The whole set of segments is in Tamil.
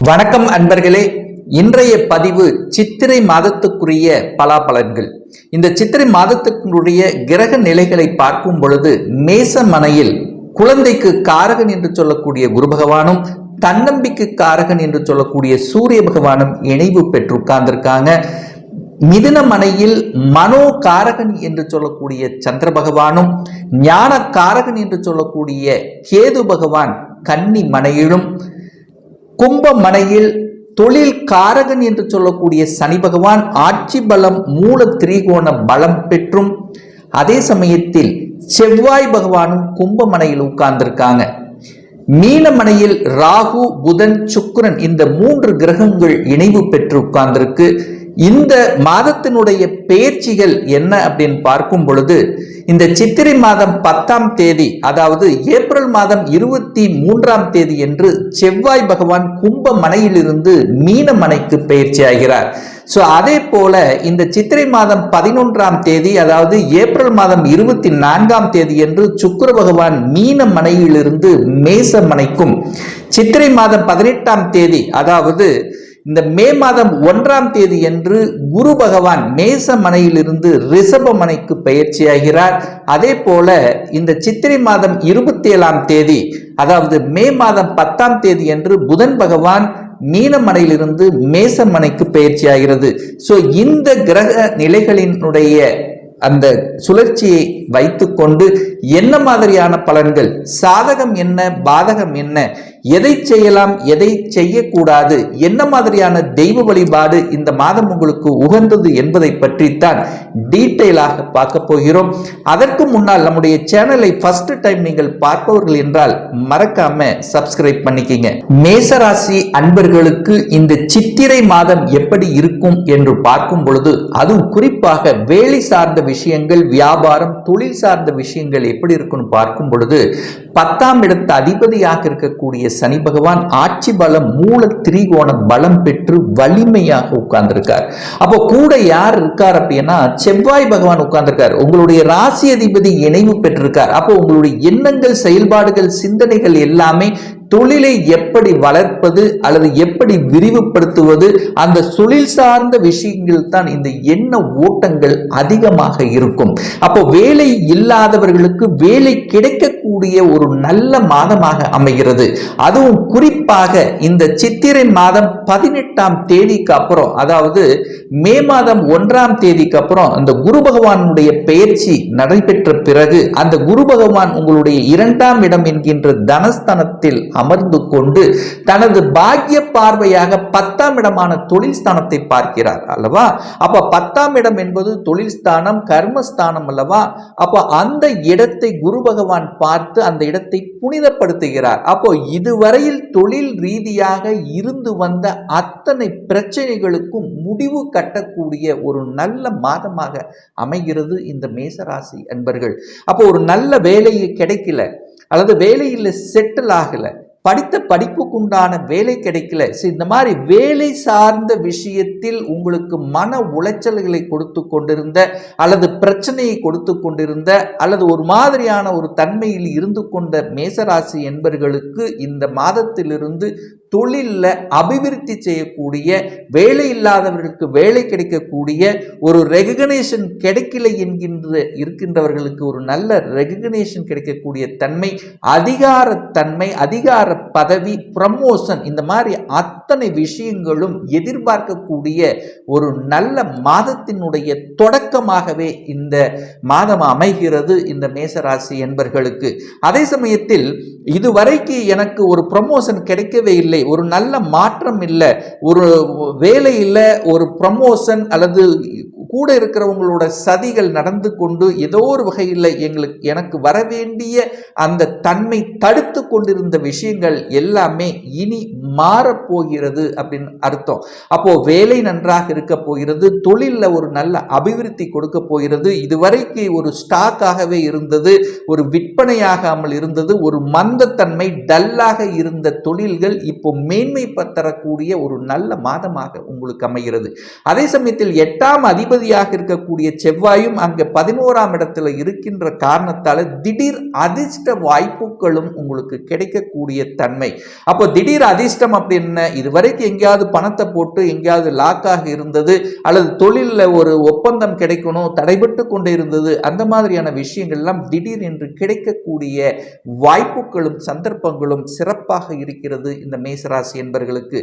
வணக்கம் அன்பர்களே. இன்றைய பதிவு சித்திரை மாதத்துக்குரிய பலாபலன்கள். இந்த சித்திரை மாதத்துக்குரிய கிரக நிலைகளை பார்க்கும் பொழுது மேசமனையில் குழந்தைக்கு காரகன் என்று சொல்லக்கூடிய குரு பகவானும் தன்னம்பிக்கை காரகன் என்று சொல்லக்கூடிய சூரிய பகவானும் இணைவு பெற்று உட்கார்ந்திருக்காங்க. மிதுன மனையில் மனோ காரகன் என்று சொல்லக்கூடிய சந்திர பகவானும் ஞான காரகன் என்று சொல்லக்கூடிய கேது பகவான் கன்னி மனையிலும், கும்ப மனையில் தொழில் காரகன் என்று சொல்லக்கூடிய சனி பகவான் ஆட்சி பலம் மூல திரிகோண பலம் பெற்றும், அதே சமயத்தில் செவ்வாய் பகவானும் கும்ப மனையில் உட்கார்ந்திருக்காங்க. மீனமனையில் ராகு புதன் சுக்கிரன் இந்த 3 கிரகங்கள் இணைவு பெற்று உட்கார்ந்திருக்கு. இந்த மாதத்தினுடைய பெயர்ச்சிகள் என்ன அப்படின்னு பார்க்கும் பொழுது, இந்த சித்திரை மாதம் 10ஆம் தேதி, அதாவது ஏப்ரல் மாதம் 23ஆம் தேதி என்று செவ்வாய் பகவான் கும்ப மனையிலிருந்து மீன மனைக்கு பெயர்ச்சி ஆகிறார். அதே போல இந்த சித்திரை மாதம் 11ஆம் தேதி, அதாவது ஏப்ரல் மாதம் 24ஆம் தேதி என்று சுக்கிர பகவான் மீன மனையிலிருந்து மேச மனைக்கும், சித்திரை மாதம் 18ஆம் தேதி, அதாவது இந்த மே மாதம் 1ஆம் தேதி என்று குரு பகவான் மேச மனையிலிருந்து ரிஷப மனைக்கு பெயர்ச்சியாகிறார். அதே போல இந்த சித்திரை மாதம் 27ஆம் தேதி, அதாவது மே மாதம் 10ஆம் தேதி என்று புதன் பகவான் மீனமனையிலிருந்து மேசமனைக்கு பெயர்ச்சி ஆகிறது. இந்த கிரக நிலைகளினுடைய அந்த சுழற்சியை வைத்துக்கொண்டு என்ன மாதிரியான பலன்கள், சாதகம் என்ன பாதகம் என்ன, எதை செய்யலாம் எதை செய்யக்கூடாது, என்ன மாதிரியான தெய்வ வழிபாடு இந்த மாதம் உங்களுக்கு உகந்தது என்பதை பற்றித்தான் டீட்டெயிலாக பார்க்க போகிறோம். அதற்கு முன்னால் நம்முடைய சேனலை ஃபர்ஸ்ட் டைம் நீங்கள் பார்ப்பவர்கள் என்றால் மறக்காம சப்ஸ்கிரைப் பண்ணிக்கிங்க. மேசராசி அன்பர்களுக்கு இந்த சித்திரை மாதம் எப்படி இருக்கும் என்று பார்க்கும் பொழுது, அதுவும் குறிப்பாக வேலை சார்ந்த விஷயங்கள், வியாபாரம், தொழில் சார்ந்த விஷயங்கள் எப்படி இருக்குன்னு பார்க்கும் பொழுது, 10ஆம் இடத்து அதிபதியாக இருக்கக்கூடிய சனி பகவான் ஆட்சி பலம் மூல திரிகோண பலம் பெற்று வலிமையாக உட்கார்ந்திருக்கார். அப்போ கூட யார் இருக்கார் அப்படின்னா செவ்வாய் பகவான் உட்கார்ந்திருக்கார். உங்களுடைய ராசி அதிபதி இணைவு பெற்றிருக்கார். அப்போ உங்களுடைய எண்ணங்கள், செயல்பாடுகள், சிந்தனைகள் எல்லாமே தொழிலை எப்படி வளர்ப்பது அல்லது எப்படி விரிவுபடுத்துவது, அந்த தொழில் சார்ந்த விஷயங்கள் தான் இந்த எண்ண ஓட்டங்கள் அதிகமாக இருக்கும். அப்போ வேலை இல்லாதவர்களுக்கு வேலை கிடைக்கக்கூடிய ஒரு நல்ல மாதமாக அமைகிறது. அதுவும் குறிப்பாக இந்த சித்திரை மாதம் 18ஆம் தேதிக்கு அப்புறம், அதாவது மே மாதம் 1ஆம் தேதிக்கு அப்புறம் அந்த குரு பகவானுடைய பெயர்ச்சி நடைபெற்ற பிறகு, அந்த குரு பகவான் உங்களுடைய 2ஆம் இடம் என்கின்ற தனஸ்தானத்தில் அமர்ந்து கொண்டு தனது பாக்கிய பார்வையாக 10ஆம் இடமான தொழில் ஸ்தானத்தை பார்க்கிறார் அல்லவா. அப்ப 10ஆம் இடம் என்பது தொழில் ஸ்தானம், கர்மஸ்தானம் அல்லவா. அப்ப அந்த இடத்தை குரு பகவான் பார்த்து அந்த இடத்தை புனிதப்படுத்துகிறார். அப்போ இதுவரையில் தொழில் ரீதியாக இருந்து வந்த அத்தனை பிரச்சனைகளுக்கும் முடிவு கட்டக்கூடிய ஒரு நல்ல மாதமாக அமைகிறது இந்த மேசராசி அன்பர்கள். அப்போ ஒரு நல்ல வேலையை கிடைக்கல, அல்லது வேலையில் செட்டில் ஆகல, படித்த படிப்புக்குண்டான வேலை கிடைக்கல, இந்த மாதிரி வேலை சார்ந்த விஷயத்தில் உங்களுக்கு மன உளைச்சல்களை கொடுத்து கொண்டிருந்த, அல்லது பிரச்சனையை கொடுத்து கொண்டிருந்த, அல்லது ஒரு மாதிரியான ஒரு தன்மையில் இருந்து கொண்ட மேசராசி என்பர்களுக்கு இந்த மாதத்திலிருந்து தொழிலில் அபிவிருத்தி செய்யக்கூடிய, வேலை இல்லாதவர்களுக்கு வேலை கிடைக்கக்கூடிய, ஒரு ரெகக்னேஷன் கிடைக்கல இருக்கின்றவர்களுக்கு ஒரு நல்ல ரெகக்னேஷன் கிடைக்கக்கூடிய தன்மை, அதிகாரத்தன்மை, அதிகார பதவி, ப்ரமோஷன், இந்த மாதிரி அத்தனை விஷயங்களும் எதிர்பார்க்கக்கூடிய ஒரு நல்ல மாதத்தினுடைய தொடக்கமாகவே இந்த மாதம் அமைகிறது இந்த மேசராசி என்பர்களுக்கு. அதே சமயத்தில் இதுவரைக்கு எனக்கு ஒரு ப்ரமோஷன் கிடைக்கவே இல்லை, ஒரு நல்ல மாற்றம் இல்லை, ஒரு வேலை இல்லை, ஒரு ப்ரமோஷன் அல்லது கூட இருக்கிறவங்களோட சதிகள் நடந்து கொண்டு ஏதோ ஒரு வகையில் எனக்கு வரவேண்டிய அந்த தன்மை தடுத்து கொண்டிருந்த விஷயங்கள் எல்லாமே இனி மாறப்போகிறது அப்படின்னு அர்த்தம். அப்போ வேலை நன்றாக இருக்க போகிறது, தொழிலில் ஒரு நல்ல அபிவிருத்தி கொடுக்க போகிறது. இதுவரைக்கு ஒரு ஸ்டாக்காகவே இருந்தது, ஒரு விற்பனையாகாமல் இருந்தது, ஒரு மந்தத்தன்மை டல்லாக இருந்த தொழில்கள் இப்போ மேன்மை தரக்கூடிய ஒரு நல்ல மாதமாக உங்களுக்கு அமைகிறது. அதே சமயத்தில் 8ஆம் அதிபதி அதிபதியாக இருக்கக்கூடிய செவ்வாயும் அங்க 11ஆம் இடத்துல இருக்கின்ற காரணத்தால திடீர் அதிர்ஷ்ட வாய்ப்புகளும் உங்களுக்கு கிடைக்கக்கூடிய தன்மை. அப்போ திடீர் அதிர்ஷ்டம் அப்படின்னு இதுவரைக்கும் எங்கேயாவது பணத்தை போட்டு எங்கேயாவது லாக்காக இருந்தது, அல்லது தொழிலில் ஒரு ஒப்பந்தம் கிடைக்கணும் தடைபட்டு கொண்டு இருந்தது, அந்த மாதிரியான விஷயங்கள் எல்லாம் திடீர் என்று கிடைக்கக்கூடிய வாய்ப்புகளும் சந்தர்ப்பங்களும் சிறப்பாக இருக்கிறது இந்த மேசராசி என்பவர்களுக்கு.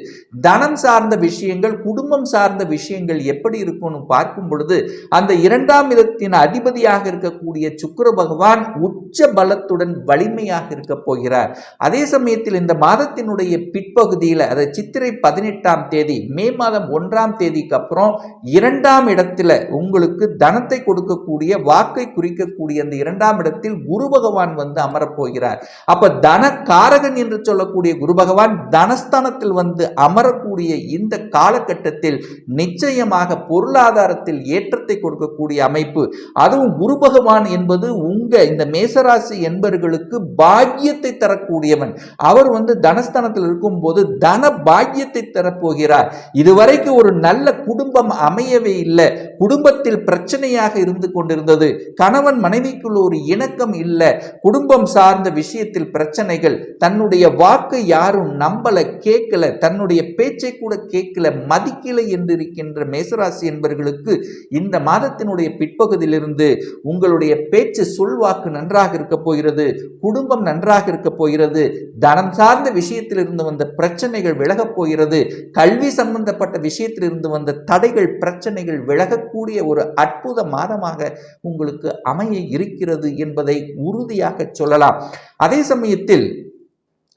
தனம் சார்ந்த விஷயங்கள், குடும்பம் சார்ந்த விஷயங்கள் எப்படி இருக்கும்னு பார்க்கும் பொழுது அந்த 2ஆம் இடத்தின் அதிபதியாக இருக்கக்கூடிய சுக்கிர பகவான் உச்ச பலத்துடன் வலிமையாக இருக்க போகிறார். அதே சமயத்தில் இந்த மாதத்தினுடைய பிற்பகுதியில், அதை சித்திரை 18ஆம் தேதி, மே மாதம் 1ஆம் தேதிக்கு அப்புறம் 2ஆம் இடத்துல உங்களுக்கு தனத்தை கொடுக்கக்கூடிய, வாக்கை குறிக்கக்கூடிய அந்த 2ஆம் இடத்தில் குரு பகவான் வந்து அமரப்போகிறார். அப்ப தன காரகன் என்று சொல்லக்கூடிய குரு பகவான் தனஸ்தானத்தில் வந்து அமரக்கூடிய இந்த காலகட்டத்தில் நிச்சயமாக பொருளாதாரத்தில் ஏற்றத்தை கொடுக்கக்கூடிய அமைப்பு. அதுவும் குரு பகவான் என்பது உங்க இந்த மேசராசி என்பவர்களுக்கு பாக்கியத்தை தரக்கூடியவன். அவர் வந்து தனஸ்தானத்தில் இருக்கும் போது தன பாக்கியத்தை தரப்போகிறார். இதுவரைக்கும் ஒரு நல்ல குடும்பம் அமையவே இல்லை, குடும்பத்தில் பிரச்சனையாக இருந்து கொண்டிருந்தது, கணவன் மனைவிக்குள்ள ஒரு இணக்கம் இல்லை, குடும்பம் சார்ந்த விஷயத்தில் பிரச்சனைகள், தன்னுடைய வாக்கு யாரும் நம்பல, கேட்கல, தன்னுடைய பேச்சை கூட கேட்கல, மதிக்கல என்று இருக்கின்ற மேசராசி என்பவர்களுக்கு இந்த மாதத்தினுடைய பிற்பகுதியிலிருந்து உங்களுடைய பேச்சு சொல்வாக்கு நன்றாக இருக்க போகிறது, குடும்பம் நன்றாக இருக்க போகிறது, தனம் சார்ந்த விஷயத்தில் இருந்து வந்த பிரச்சனைகள் விலகப் போகிறது, கல்வி சம்பந்தப்பட்ட விஷயத்தில் இருந்து வந்த தடைகள் பிரச்சனைகள் விலகக்கூடிய ஒரு அற்புத மாதமாக உங்களுக்கு அமைய இருக்கிறது என்பதை உறுதியாக சொல்லலாம். அதே சமயத்தில்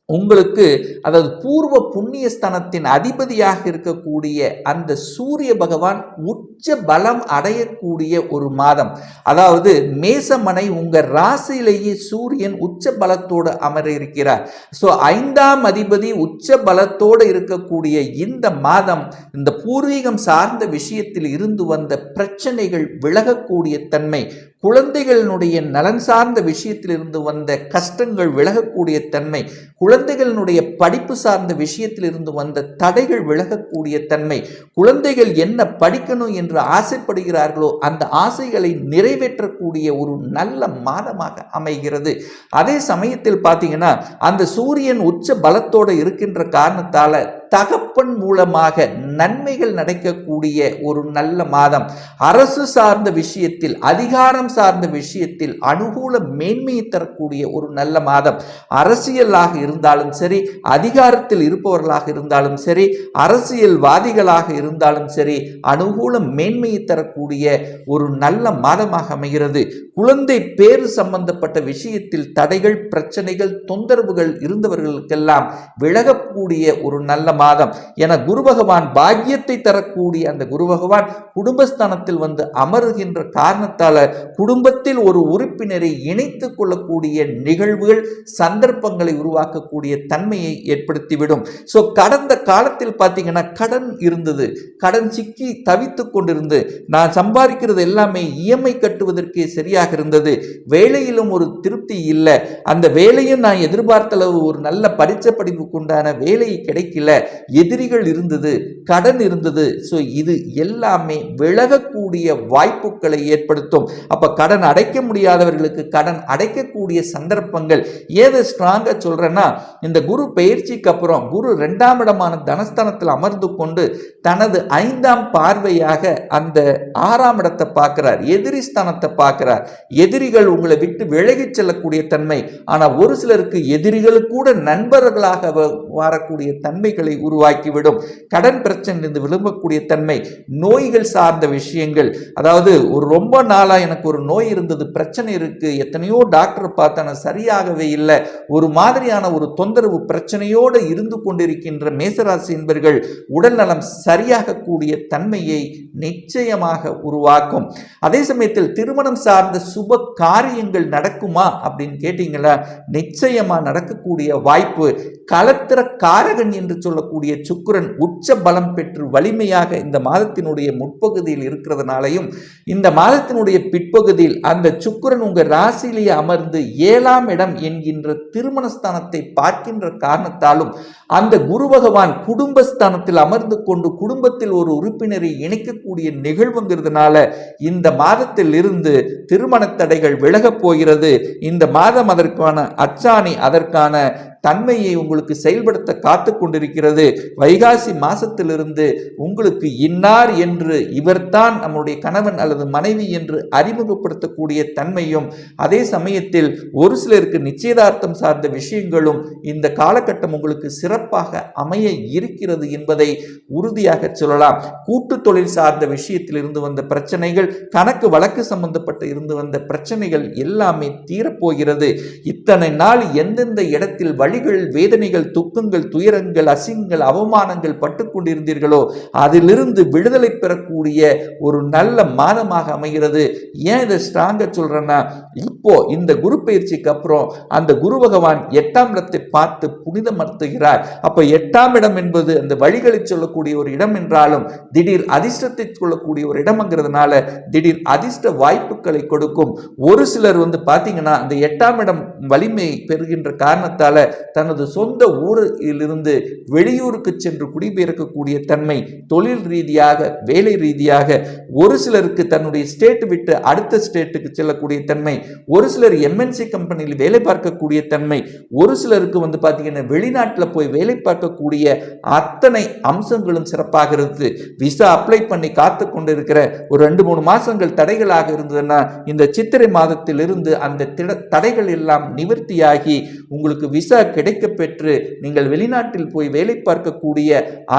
உங்களுக்கு அதாவது பூர்வ புண்ணிய ஸ்தானத்தின் அதிபதியாக இருக்கக்கூடிய அந்த சூரிய பகவான் உச்ச பலம் அடையக்கூடிய ஒரு மாதம். அதாவது மேசமனை உங்க ராசியிலேயே சூரியன் உச்ச பலத்தோடு அமர இருக்கிறார். ஸோ 5ஆம் அதிபதி உச்ச பலத்தோடு இருக்கக்கூடிய இந்த மாதம் இந்த பூர்வீகம் சார்ந்த விஷயத்தில் இருந்து வந்த பிரச்சனைகள் விலகக்கூடிய தன்மை, குழந்தைகளினுடைய நலன் சார்ந்த விஷயத்தில் இருந்து வந்த கஷ்டங்கள் விலகக்கூடிய தன்மை, குழந்தைகளினுடைய படிப்பு சார்ந்த விஷயத்தில் இருந்து வந்த தடைகள் விலகக்கூடிய தன்மை, குழந்தைகள் என்ன படிக்கணும் என்று ஆசைப்படுகிறார்களோ அந்த ஆசைகளை நிறைவேற்றக்கூடிய ஒரு நல்ல மாதமாக அமைகிறது. அதே சமயத்தில் பார்த்தீங்கன்னா அந்த சூரியன் உச்ச பலத்தோடு இருக்கின்ற காரணத்தால தகப்பன் மூலமாக நன்மைகள் நடக்கக்கூடிய ஒரு நல்ல மாதம். அரசு சார்ந்த விஷயத்தில், அதிகாரம் சார்ந்த விஷயத்தில் அனுகூல மேன்மையை தரக்கூடிய ஒரு நல்ல மாதம். அரசியலாக இருந்தாலும் சரி, அதிகாரத்தில் இருப்பவர்களாக இருந்தாலும் சரி, அரசியல்வாதிகளாக இருந்தாலும் சரி, அனுகூல மேன்மையை தரக்கூடிய ஒரு நல்ல மாதமாக அமைகிறது. குழந்தை பேறு சம்பந்தப்பட்ட விஷயத்தில் தடைகள், பிரச்சனைகள், தொந்தரவுகள் இருந்தவர்களுக்கெல்லாம் விலகக்கூடிய ஒரு நல்ல மாதம். என குரு பகவான் பாக்கியத்தை தரக்கூடிய அந்த குரு பகவான் குடும்பஸ்தானத்தில் வந்து அமருகின்ற காரணத்தால குடும்பத்தில் ஒரு உறுப்பினரை இணைத்துக் கொள்ளக்கூடிய நிகழ்வுகள், சந்தர்ப்பங்களை உருவாக்கக்கூடிய தன்மையை ஏற்படுத்திவிடும். ஸோ கடந்த காலத்தில் பார்த்தீங்கன்னா கடன் இருந்தது, கடன் சிக்கி தவித்துக் கொண்டிருந்து நான் சம்பாதிக்கிறது எல்லாமே இஎம்ஐ கட்டுவதற்கே சரியாக இருந்தது, வேலையிலும் ஒரு திருப்தி இல்லை, அந்த வேலையும் நான் எதிர்பார்த்த அளவு ஒரு நல்ல பரீட்சை படிப்புக்கு உண்டான வேலை கிடைக்கல, எதிரிகள் இருந்தது, கடன் இருந்தது. ஸோ இது எல்லாமே விலகக்கூடிய வாய்ப்புகளை ஏற்படுத்தும். அப்ப கடன் அடைக்க முடியாதவர்களுக்கு கடன் அடைக்கக்கூடிய சந்தர்ப்பங்கள். ஏது ஸ்ட்ராங்கா சொல்றேன்னா, இந்த குரு பெயர்ச்சிக்கு அப்புறம் குரு 2ஆம் இடமான தனஸ்தானத்தில் அமர்ந்து கொண்டு தனது 5ஆம் பார்வையாக அந்த 6ஆம் இடத்தை பார்க்கிறார், எதிரி ஸ்தானத்தை பார்க்கிறார். எதிரிகள் உங்களை விட்டு விலகி செல்லக்கூடிய தன்மை. ஆனா ஒரு சிலருக்கு எதிரிகள் கூட நண்பர்களாக வரக்கூடிய தன்மைகளை உருவாக்கிவிடும். கடன் பிரச்சனை விரும்பக்கூடிய தன்மை, நோய்கள் சார்ந்த விஷயங்கள், அதாவது ஒரு ரொம்ப நாளா எனக்கு ஒரு நோய் இருந்தது, பிரச்சனை இருக்கு, எத்தனையோ டாக்டர் பார்த்தா சரியாகவே இல்லை, ஒரு மாதிரியான ஒரு தொந்தரவு பிரச்சனையோடு இருந்து கொண்டிருக்கின்ற மேசராசி என்பர்கள் உடல் நலம் சரியாக கூடிய தன்மையை நிச்சயமாக உருவாக்கும். அதே சமயத்தில் திருமணம் சார்ந்த சுப காரியங்கள் நடக்குமா அப்படின்னு கேட்டீங்களா, நிச்சயமா நடக்கக்கூடிய வாய்ப்பு. களத்திர காரகன் என்று சொல்ல சொல்லக்கூடிய சுக்கிரன் உச்ச பலம் பெற்று வலிமையாக இந்த மாதத்தினுடைய முற்பகுதியில் இருக்கிறதுனாலையும் இந்த மாதத்தினுடைய பிற்பகுதியில் அந்த சுக்கிரன் உங்க ராசியிலேயே அமர்ந்து 7ஆம் இடம் என்கின்ற திருமணஸ்தானத்தை பார்க்கின்ற காரணத்தாலும் அந்த குரு பகவான் குடும்பஸ்தானத்தில் அமர்ந்து கொண்டு குடும்பத்தில் ஒரு உறுப்பினரை இணைக்கக்கூடிய நிகழ்வுங்கிறதுனால இந்த மாதத்தில் இருந்து திருமண தடைகள் விலகப் போகிறது. இந்த மாதம் அதற்கான அச்சாணி அதற்கான தன்மையை உங்களுக்கு செயல்படுத்த காத்து கொண்டிருக்கிறது. வைகாசி மாசத்திலிருந்து உங்களுக்கு இன்னார் என்று இவர்தான் நம்முடைய கணவன் அல்லது மனைவி என்று அறிமுகப்படுத்தக்கூடிய தன்மையும், அதே சமயத்தில் ஒரு சிலருக்கு நிச்சயதார்த்தம் சார்ந்த விஷயங்களும் இந்த காலகட்டம் உங்களுக்கு சிறப்பாக அமைய இருக்கிறது என்பதை உறுதியாக சொல்லலாம். கூட்டு தொழில் சார்ந்த விஷயத்தில் இருந்து வந்த பிரச்சனைகள், கணக்கு வழக்கு சம்பந்தப்பட்டு இருந்து வந்த பிரச்சனைகள் எல்லாமே தீரப்போகிறது. இத்தனை நாள் எந்தெந்த இடத்தில் வழிகள், வேதனைகள், துக்கங்கள், துயரங்கள், அசிங்கங்கள், அவமானங்கள் பட்டுக் கொண்டிருந்தீர்களோ அதிலிருந்து விடுதலை பெறக்கூடிய ஒரு நல்ல மாதமாக அமைகிறது. ஏன் இதை ஸ்ட்ராங்கா சொல்றேன்னா, இப்போ இந்த குரு பயிற்சிக்கு அப்புறம் அந்த குரு பகவான் 8ஆம் இடத்தை பார்த்து புனிதமர்த்துகிறார். அப்ப 8ஆம் இடம் என்பது அந்த வழிகளை சொல்லக்கூடிய ஒரு இடம் என்றாலும் திடீர் அதிர்ஷ்டத்தை சொல்லக்கூடிய ஒரு இடம்ங்கிறதுனால திடீர் அதிர்ஷ்ட வாய்ப்புகளை கொடுக்கும். ஒரு சிலர் பாத்தீங்கன்னா அந்த 8ஆம் இடம் வலிமை பெறுகின்ற காரணத்தால தனது சொந்த ஊரிலிருந்து வெளியூருக்கு சென்று குடிபெயர்க்கக்கூடிய தன்மை, தொழில் ரீதியாக, வேலை ரீதியாக, ஒரு சிலருக்கு தன்னுடைய ஸ்டேட் விட்டு அடுத்த ஸ்டேட்டுக்கு செல்லக்கூடிய தன்மை, ஒரு சிலர் எம்என்சி கம்பெனியில் வேலை பார்க்கக்கூடிய தன்மை, ஒரு சிலருக்கு பார்த்தீங்கன்னா வெளிநாட்டில் போய் வேலை பார்க்கக்கூடிய அத்தனை அம்சங்களும் சிறப்பாக இருக்கு. விசா அப்ளை பண்ணி காத்து கொண்டிருக்கிற ஒரு 2-3 மாசங்கள் தடைகளாக இருந்ததுன்னா இந்த சித்திரை மாதத்திலிருந்து அந்த தடைகள் எல்லாம் நிவர்த்தியாகி உங்களுக்கு விசா கிடைக்க பெற்று நீங்கள் வெளிநாட்டில் போய் வேலை பார்க்கக்கூடிய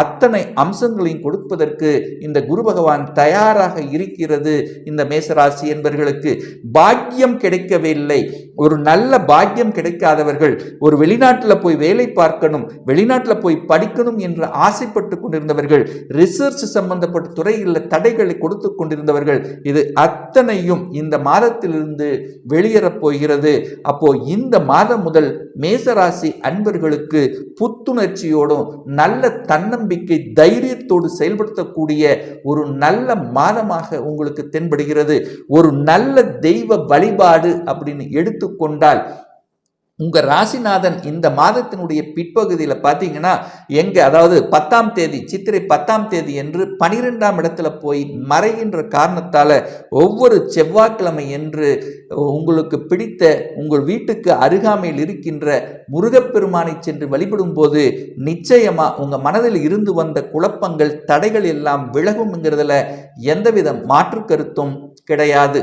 அத்தனை அம்சங்களையும் கொடுப்பதற்கு இந்த குரு பகவான் தயாராக இருக்கிறது. இந்த மேசராசி என்பவர்களுக்கு பாக்கியம் கிடைக்கவில்லை, ஒரு நல்ல பாக்கியம் கிடைக்காதவர்கள், ஒரு வெளிநாட்டில் போய் வேலை பார்க்கணும், வெளிநாட்டில் போய் படிக்கணும் என்று ஆசைப்பட்டு கொண்டிருந்தவர்கள், ரிசர்ச் சம்பந்தப்பட்ட துறையில் தடைகளை கொடுத்து கொண்டிருந்தவர்கள், இது அத்தனையும் இந்த மாதத்திலிருந்து வெளியேறப் போகிறது. அப்போ இந்த மாதம் முதல் மேசராசி அன்பர்களுக்கு புத்துணர்ச்சியோடும் நல்ல தன்னம்பிக்கை தைரியத்தோடு செயல்படுத்தக்கூடிய ஒரு நல்ல மாதமாக உங்களுக்கு தென்படுகிறது. ஒரு நல்ல தெய்வ வழிபாடு அப்படின்னு எடுத்துக்கொண்டால் உங்க ராசிநாதன் இந்த மாதத்தினுடைய பிற்பகுதியில் பார்த்தீங்கன்னா அதாவது 10ஆம் தேதி, சித்திரை 10ஆம் தேதி என்று 12ஆம் இடத்துல போய் மறைகின்ற காரணத்தால ஒவ்வொரு செவ்வாய்க்கிழமை என்று உங்களுக்கு பிடித்த உங்கள் வீட்டுக்கு அருகாமையில் இருக்கின்ற முருகப்பெருமானை சென்று வழிபடும் போது நிச்சயமா உங்க மனதில் இருந்து வந்த குழப்பங்கள், தடைகள் எல்லாம் விலகும்ங்கிறதுல எந்தவித மாற்று கருத்தும் கிடையாது.